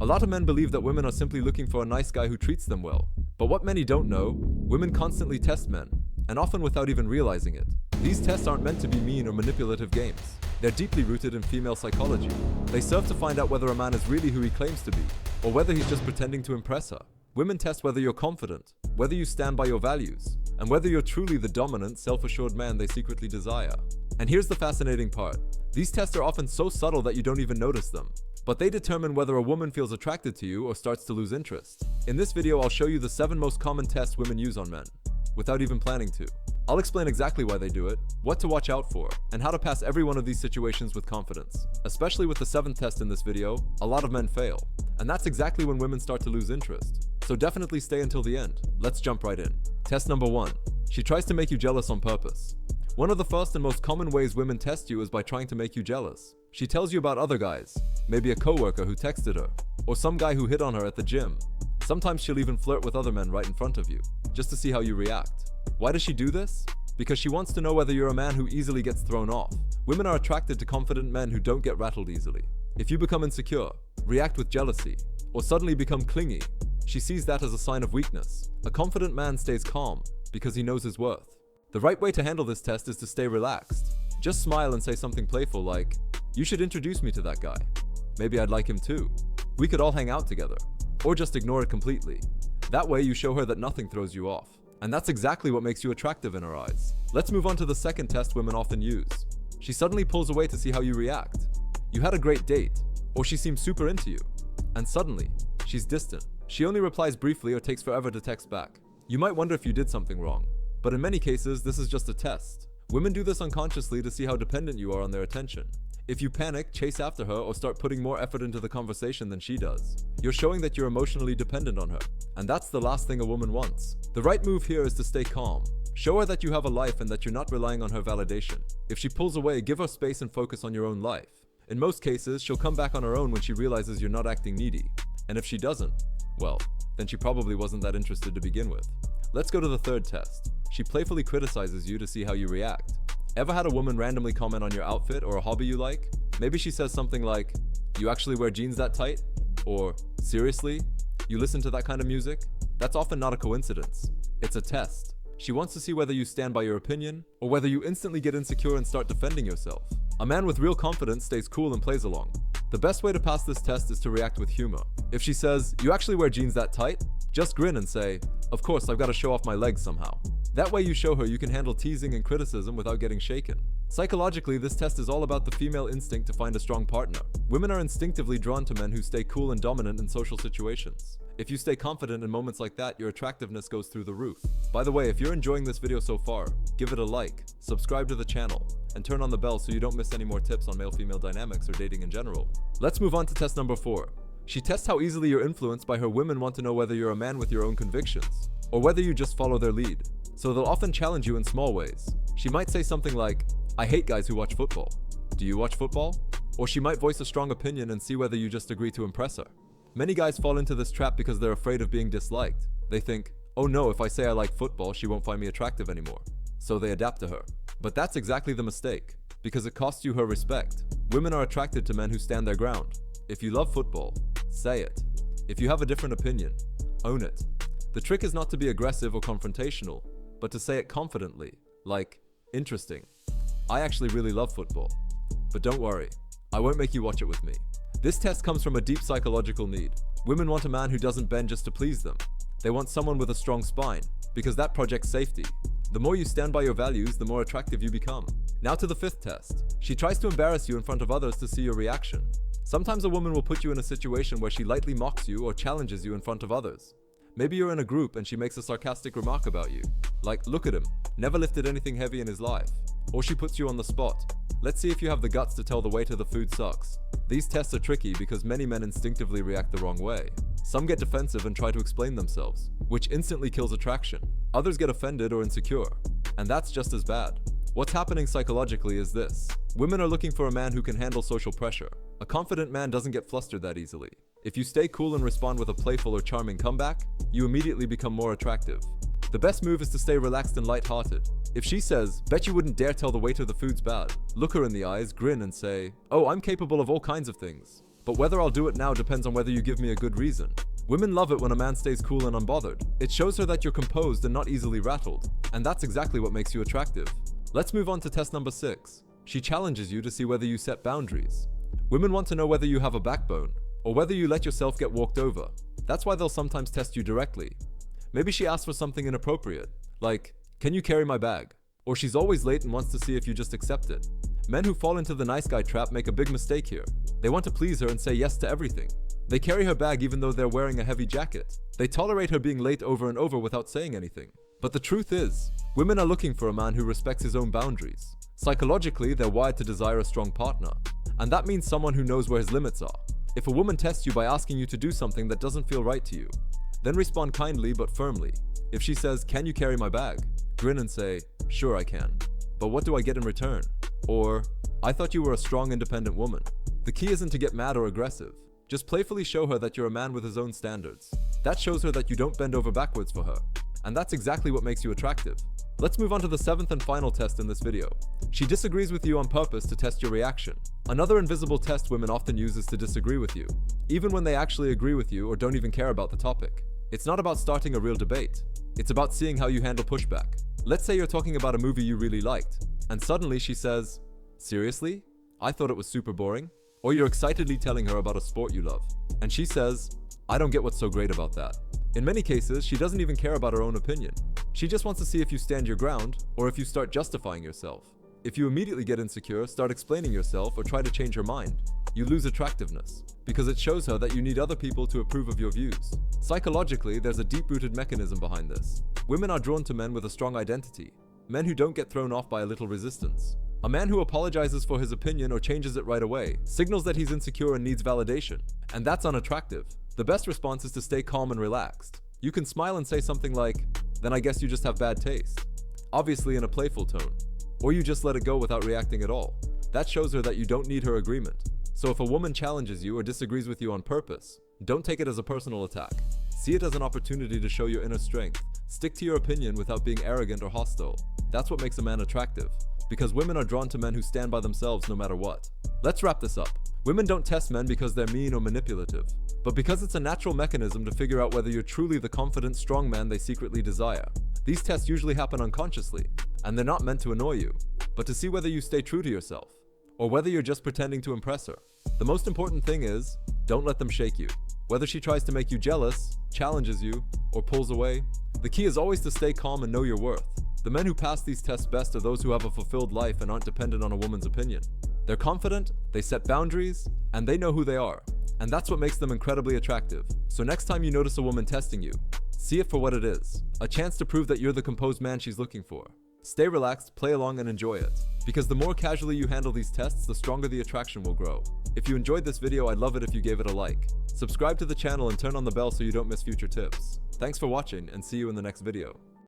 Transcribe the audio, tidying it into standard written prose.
A lot of men believe that women are simply looking for a nice guy who treats them well. But what many don't know, women constantly test men, and often without even realizing it. These tests aren't meant to be mean or manipulative games. They're deeply rooted in female psychology. They serve to find out whether a man is really who he claims to be, or whether he's just pretending to impress her. Women test whether you're confident, whether you stand by your values, and whether you're truly the dominant, self-assured man they secretly desire. And here's the fascinating part. These tests are often so subtle that you don't even notice them. But they determine whether a woman feels attracted to you or starts to lose interest. In this video, I'll show you the 7 most common tests women use on men, without even planning to. I'll explain exactly why they do it, what to watch out for, and how to pass every one of these situations with confidence. Especially with the 7th test in this video, a lot of men fail. And that's exactly when women start to lose interest. So definitely stay until the end. Let's jump right in. Test number 1. She tries to make you jealous on purpose. One of the first and most common ways women test you is by trying to make you jealous. She tells you about other guys, maybe a coworker who texted her, or some guy who hit on her at the gym. Sometimes she'll even flirt with other men right in front of you, just to see how you react. Why does she do this? Because she wants to know whether you're a man who easily gets thrown off. Women are attracted to confident men who don't get rattled easily. If you become insecure, react with jealousy, or suddenly become clingy, she sees that as a sign of weakness. A confident man stays calm because he knows his worth. The right way to handle this test is to stay relaxed. Just smile and say something playful like, "You should introduce me to that guy. Maybe I'd like him too. We could all hang out together." Or just ignore it completely. That way you show her that nothing throws you off. And that's exactly what makes you attractive in her eyes. Let's move on to the 2nd test women often use. She suddenly pulls away to see how you react. You had a great date, or she seems super into you, and suddenly, she's distant. She only replies briefly or takes forever to text back. You might wonder if you did something wrong, but in many cases, this is just a test. Women do this unconsciously to see how dependent you are on their attention. If you panic, chase after her, or start putting more effort into the conversation than she does, you're showing that you're emotionally dependent on her. And that's the last thing a woman wants. The right move here is to stay calm. Show her that you have a life and that you're not relying on her validation. If she pulls away, give her space and focus on your own life. In most cases, she'll come back on her own when she realizes you're not acting needy. And if she doesn't, well, then she probably wasn't that interested to begin with. Let's go to the 3rd test. She playfully criticizes you to see how you react. Ever had a woman randomly comment on your outfit or a hobby you like? Maybe she says something like, "You actually wear jeans that tight?" Or, "Seriously? You listen to that kind of music?" That's often not a coincidence. It's a test. She wants to see whether you stand by your opinion, or whether you instantly get insecure and start defending yourself. A man with real confidence stays cool and plays along. The best way to pass this test is to react with humor. If she says, "You actually wear jeans that tight?" just grin and say, "Of course, I've got to show off my legs somehow." That way you show her you can handle teasing and criticism without getting shaken. Psychologically, this test is all about the female instinct to find a strong partner. Women are instinctively drawn to men who stay cool and dominant in social situations. If you stay confident in moments like that, your attractiveness goes through the roof. By the way, if you're enjoying this video so far, give it a like, subscribe to the channel, and turn on the bell so you don't miss any more tips on male-female dynamics or dating in general. Let's move on to test number 4. She tests how easily you're influenced by her. Women want to know whether you're a man with your own convictions, or whether you just follow their lead. So they'll often challenge you in small ways. She might say something like, "I hate guys who watch football. Do you watch football?" Or she might voice a strong opinion and see whether you just agree to impress her. Many guys fall into this trap because they're afraid of being disliked. They think, "Oh no, if I say I like football, she won't find me attractive anymore." So they adapt to her. But that's exactly the mistake, because it costs you her respect. Women are attracted to men who stand their ground. If you love football, say it. If you have a different opinion, own it. The trick is not to be aggressive or confrontational, but to say it confidently, like, "Interesting. I actually really love football. But don't worry, I won't make you watch it with me." This test comes from a deep psychological need. Women want a man who doesn't bend just to please them. They want someone with a strong spine, because that projects safety. The more you stand by your values, the more attractive you become. Now to the 5th test. She tries to embarrass you in front of others to see your reaction. Sometimes a woman will put you in a situation where she lightly mocks you or challenges you in front of others. Maybe you're in a group and she makes a sarcastic remark about you, like, "Look at him, never lifted anything heavy in his life." Or she puts you on the spot. "Let's see if you have the guts to tell the waiter the food sucks." These tests are tricky because many men instinctively react the wrong way. Some get defensive and try to explain themselves, which instantly kills attraction. Others get offended or insecure, and that's just as bad. What's happening psychologically is this. Women are looking for a man who can handle social pressure. A confident man doesn't get flustered that easily. If you stay cool and respond with a playful or charming comeback, you immediately become more attractive. The best move is to stay relaxed and lighthearted. If she says, "Bet you wouldn't dare tell the waiter the food's bad," look her in the eyes, grin and say, "Oh, I'm capable of all kinds of things. But whether I'll do it now depends on whether you give me a good reason. Women love it when a man stays cool and unbothered. It shows her that you're composed and not easily rattled. And that's exactly what makes you attractive. Let's move on to test number 6. She challenges you to see whether you set boundaries. Women want to know whether you have a backbone, or whether you let yourself get walked over. That's why they'll sometimes test you directly. Maybe she asks for something inappropriate, like, "Can you carry my bag?" Or she's always late and wants to see if you just accept it. Men who fall into the nice guy trap make a big mistake here. They want to please her and say yes to everything. They carry her bag even though they're wearing a heavy jacket. They tolerate her being late over and over without saying anything. But the truth is, women are looking for a man who respects his own boundaries. Psychologically, they're wired to desire a strong partner. And that means someone who knows where his limits are. If a woman tests you by asking you to do something that doesn't feel right to you, then respond kindly but firmly. If she says, "Can you carry my bag?" grin and say, "Sure I can. But what do I get in return?" Or, "I thought you were a strong, independent woman." The key isn't to get mad or aggressive. Just playfully show her that you're a man with his own standards. That shows her that you don't bend over backwards for her. And that's exactly what makes you attractive. Let's move on to the 7th and final test in this video. She disagrees with you on purpose to test your reaction. Another invisible test women often use is to disagree with you, even when they actually agree with you or don't even care about the topic. It's not about starting a real debate. It's about seeing how you handle pushback. Let's say you're talking about a movie you really liked, and suddenly she says, "Seriously? I thought it was super boring." Or you're excitedly telling her about a sport you love, and she says, "I don't get what's so great about that." In many cases, she doesn't even care about her own opinion. She just wants to see if you stand your ground, or if you start justifying yourself. If you immediately get insecure, start explaining yourself, or try to change her mind, you lose attractiveness, because it shows her that you need other people to approve of your views. Psychologically, there's a deep-rooted mechanism behind this. Women are drawn to men with a strong identity, men who don't get thrown off by a little resistance. A man who apologizes for his opinion or changes it right away signals that he's insecure and needs validation, and that's unattractive. The best response is to stay calm and relaxed. You can smile and say something like, "Then I guess you just have bad taste," obviously in a playful tone. Or you just let it go without reacting at all. That shows her that you don't need her agreement. So if a woman challenges you or disagrees with you on purpose, don't take it as a personal attack. See it as an opportunity to show your inner strength. Stick to your opinion without being arrogant or hostile. That's what makes a man attractive, because women are drawn to men who stand by themselves no matter what. Let's wrap this up. Women don't test men because they're mean or manipulative, but because it's a natural mechanism to figure out whether you're truly the confident, strong man they secretly desire. These tests usually happen unconsciously, and they're not meant to annoy you, but to see whether you stay true to yourself, or whether you're just pretending to impress her. The most important thing is, don't let them shake you. Whether she tries to make you jealous, challenges you, or pulls away, the key is always to stay calm and know your worth. The men who pass these tests best are those who have a fulfilled life and aren't dependent on a woman's opinion. They're confident, they set boundaries, and they know who they are. And that's what makes them incredibly attractive. So next time you notice a woman testing you, see it for what it is. A chance to prove that you're the composed man she's looking for. Stay relaxed, play along, and enjoy it. Because the more casually you handle these tests, the stronger the attraction will grow. If you enjoyed this video, I'd love it if you gave it a like. Subscribe to the channel and turn on the bell so you don't miss future tips. Thanks for watching, and see you in the next video.